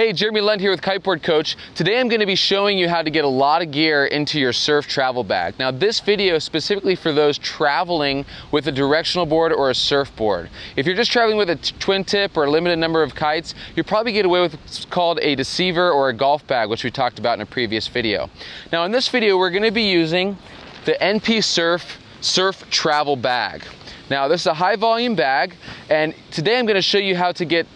Hey, Jeremy Lund here with Kiteboard Coach. Today I'm going to be showing you how to get a lot of gear into your surf travel bag. Now this video is specifically for those traveling with a directional board or a surfboard. If you're just traveling with a twin tip or a limited number of kites, you'll probably get away with what's called a deceiver or a golf bag, which we talked about in a previous video. Now in this video we're going to be using the NP Surf Travel Bag. Now this is a high volume bag, and today I'm going to show you how to get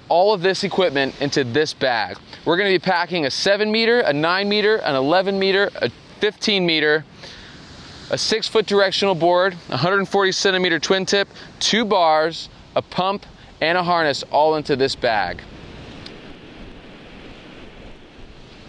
all of this equipment into this bag. We're going to be packing a 7 meter, a 9 meter, an 11 meter, a 15 meter, a 6-foot directional board, 140 centimeter twin tip, 2 bars, a pump, and a harness all into this bag.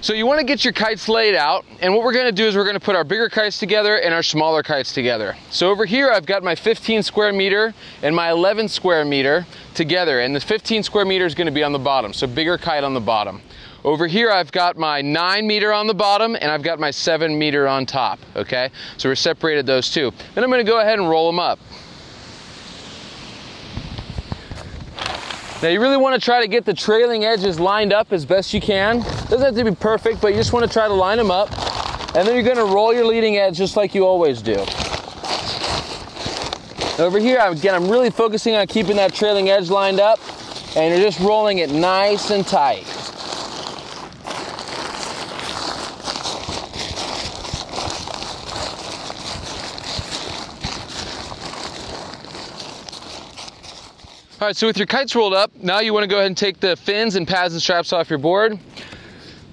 So you want to get your kites laid out, and what we're going to do is we're going to put our bigger kites together and our smaller kites together. So over here I've got my 15 square meter and my 11 square meter together, and the 15 square meter is going to be on the bottom, so bigger kite on the bottom. Over here I've got my 9 meter on the bottom and I've got my 7 meter on top, okay? So we're separated those two. Then I'm going to go ahead and roll them up. Now you really want to try to get the trailing edges lined up as best you can. Doesn't have to be perfect, but you just want to try to line them up. And then you're going to roll your leading edge just like you always do. Over here, again, I'm really focusing on keeping that trailing edge lined up, and you're just rolling it nice and tight. All right, so with your kites rolled up, now you want to go ahead and take the fins and pads and straps off your board.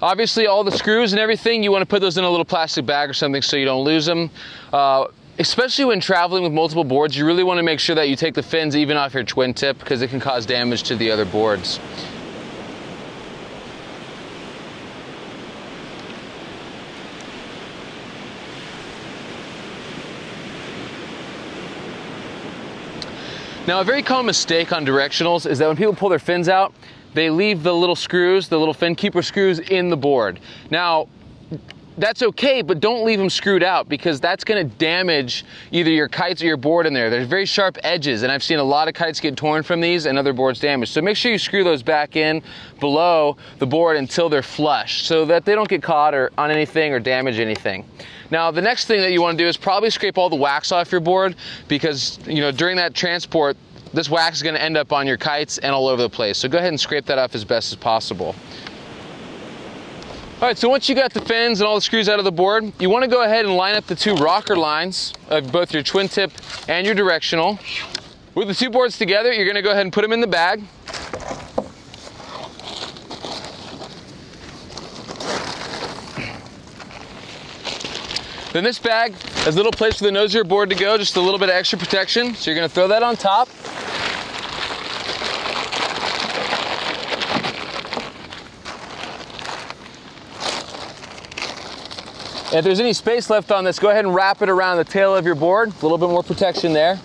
Obviously, all the screws and everything, you want to put those in a little plastic bag or something so you don't lose them. Especially when traveling with multiple boards, you really want to make sure that you take the fins even off your twin tip, because it can cause damage to the other boards. Now, a very common mistake on directionals is that when people pull their fins out, they leave the little screws, the little fin keeper screws, in the board. Now, that's okay, but don't leave them screwed out, because that's going to damage either your kites or your board in there. There's very sharp edges, and I've seen a lot of kites get torn from these and other boards damaged. So make sure you screw those back in below the board until they're flush, so that they don't get caught or on anything or damage anything. Now, the next thing that you want to do is probably scrape all the wax off your board, because, you know, during that transport, this wax is going to end up on your kites and all over the place. So go ahead and scrape that off as best as possible. All right, so once you got the fins and all the screws out of the board, you want to go ahead and line up the 2 rocker lines of both your twin tip and your directional. With the 2 boards together, you're going to go ahead and put them in the bag. Then this bag has a little place for the nose of your board to go, just a little bit of extra protection. So you're going to throw that on top. And if there's any space left on this, go ahead and wrap it around the tail of your board. A little bit more protection there.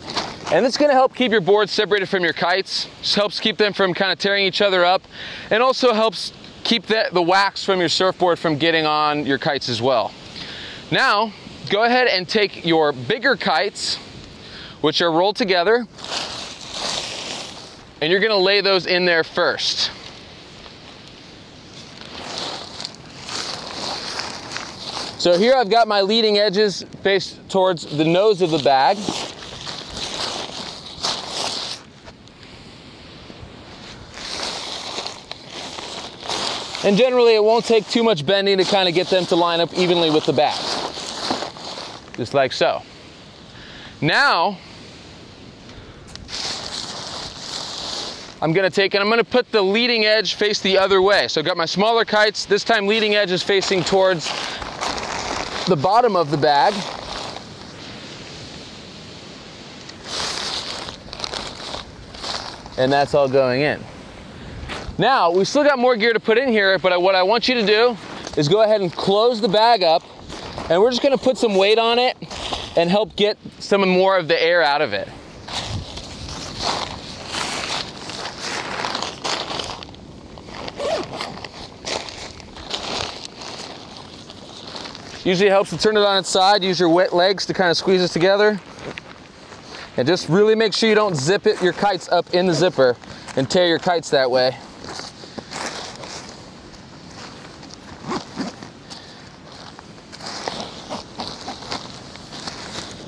And it's going to help keep your board separated from your kites. Just helps keep them from kind of tearing each other up. And also helps keep the wax from your surfboard from getting on your kites as well. Now, go ahead and take your bigger kites, which are rolled together, and you're going to lay those in there first. So here I've got my leading edges faced towards the nose of the bag. And generally it won't take too much bending to kind of get them to line up evenly with the bag. Just like so. Now, I'm going to take and I'm going to put the leading edge face the other way. So I've got my smaller kites. This time leading edge is facing towards the bottom of the bag. And that's all going in. Now, we've still got more gear to put in here, but what I want you to do is go ahead and close the bag up, and we're just going to put some weight on it and help get some more of the air out of it. Usually it helps to turn it on its side. Use your wet legs to kind of squeeze it together. And just really make sure you don't zip your kites up in the zipper and tear your kites that way.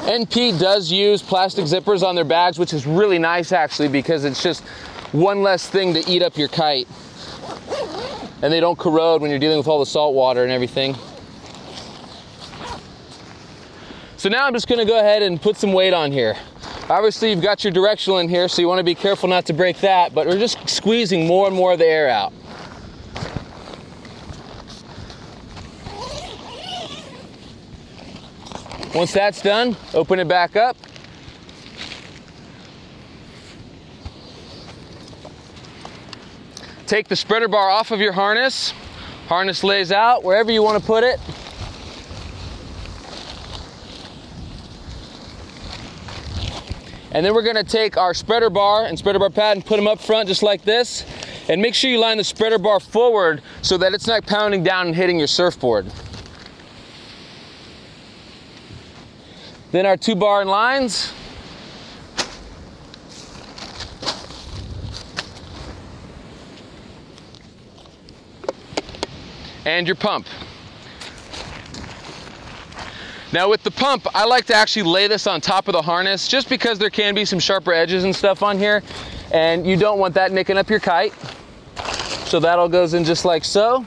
NP does use plastic zippers on their bags, which is really nice actually, because it's just one less thing to eat up your kite. And they don't corrode when you're dealing with all the salt water and everything. So now I'm just gonna go ahead and put some weight on here. Obviously you've got your directional in here, so you wanna be careful not to break that, but we're just squeezing more and more of the air out. Once that's done, open it back up. Take the spreader bar off of your harness. Harness lays out wherever you want to put it. And then we're going to take our spreader bar and spreader bar pad and put them up front just like this. And make sure you line the spreader bar forward so that it's not pounding down and hitting your surfboard. Then our 2-bar and lines. And your pump. Now with the pump, I like to actually lay this on top of the harness just because there can be some sharper edges and stuff on here, and you don't want that nicking up your kite. So that all goes in just like so.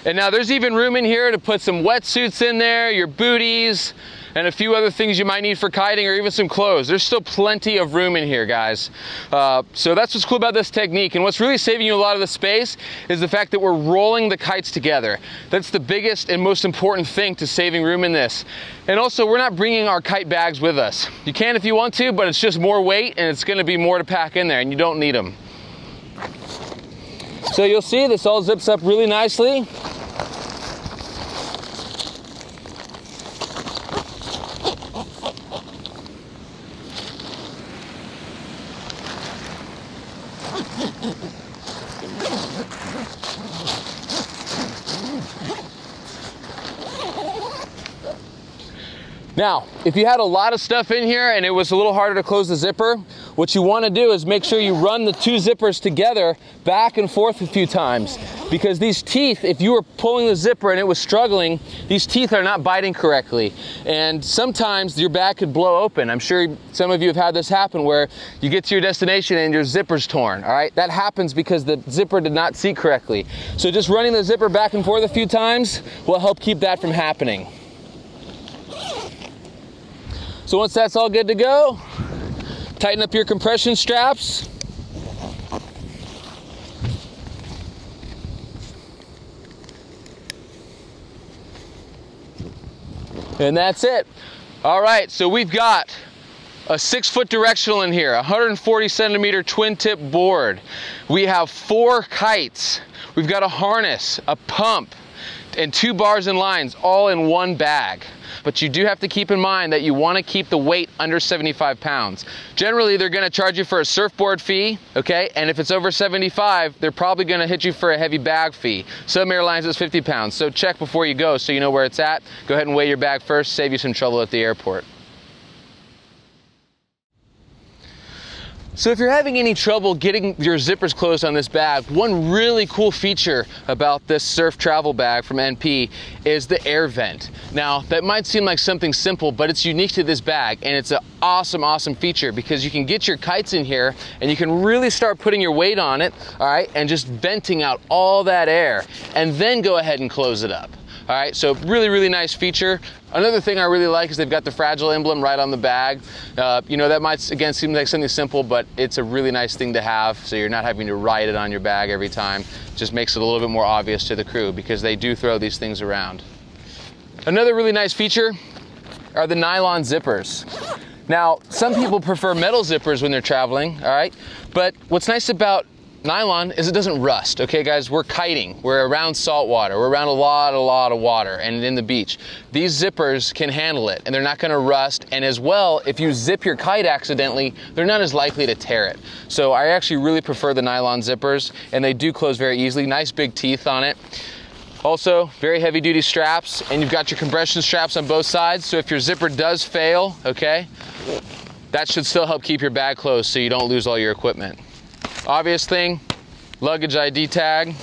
And now there's even room in here to put some wetsuits in there, your booties, and a few other things you might need for kiting, or even some clothes. There's still plenty of room in here, guys. So that's what's cool about this technique. And what's really saving you a lot of the space is the fact that we're rolling the kites together. That's the biggest and most important thing to saving room in this. And also, we're not bringing our kite bags with us. You can if you want to, but it's just more weight and it's gonna be more to pack in there, and you don't need them. So you'll see this all zips up really nicely. Now, if you had a lot of stuff in here and it was a little harder to close the zipper, what you want to do is make sure you run the 2 zippers together back and forth a few times, because these teeth, if you were pulling the zipper and it was struggling, these teeth are not biting correctly, and sometimes your bag could blow open. I'm sure some of you have had this happen where you get to your destination and your zipper's torn. All right, that happens because the zipper did not seat correctly. So just running the zipper back and forth a few times will help keep that from happening. So once that's all good to go, tighten up your compression straps. And that's it. All right, so we've got a 6-foot directional in here, 140 centimeter twin tip board. We have 4 kites. We've got a harness, a pump, and 2 bars and lines all in one bag. But you do have to keep in mind that you want to keep the weight under 75 pounds. Generally, they're going to charge you for a surfboard fee, okay? And if it's over 75, they're probably going to hit you for a heavy bag fee. Some airlines is 50 pounds, so check before you go so you know where it's at. Go ahead and weigh your bag first, save you some trouble at the airport. So if you're having any trouble getting your zippers closed on this bag, one really cool feature about this surf travel bag from NP is the air vent. Now, that might seem like something simple, but it's unique to this bag, and it's an awesome, awesome feature because you can get your kites in here and you can really start putting your weight on it, all right, and just venting out all that air, and then go ahead and close it up. All right, so really, really nice feature. Another thing I really like is they've got the fragile emblem right on the bag. You know, that might, again, seem like something simple, but it's a really nice thing to have, so you're not having to write it on your bag every time. Just makes it a little bit more obvious to the crew because they do throw these things around. Another really nice feature are the nylon zippers. Now, some people prefer metal zippers when they're traveling, all right? But what's nice about nylon is it doesn't rust, okay guys? We're kiting, we're around salt water, we're around a lot of water and in the beach. These zippers can handle it and they're not gonna rust, and as well, if you zip your kite accidentally, they're not as likely to tear it. So I actually really prefer the nylon zippers, and they do close very easily. Nice big teeth on it. Also, very heavy duty straps, and you've got your compression straps on both sides, so if your zipper does fail, okay, that should still help keep your bag closed so you don't lose all your equipment. Obvious thing, luggage ID tag.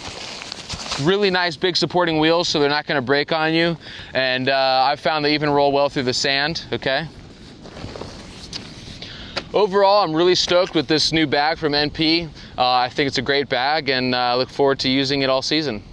really nice big supporting wheels, so they're not going to break on you. And I've found they even roll well through the sand, okay? Overall, I'm really stoked with this new bag from NP. I think it's a great bag, and I look forward to using it all season.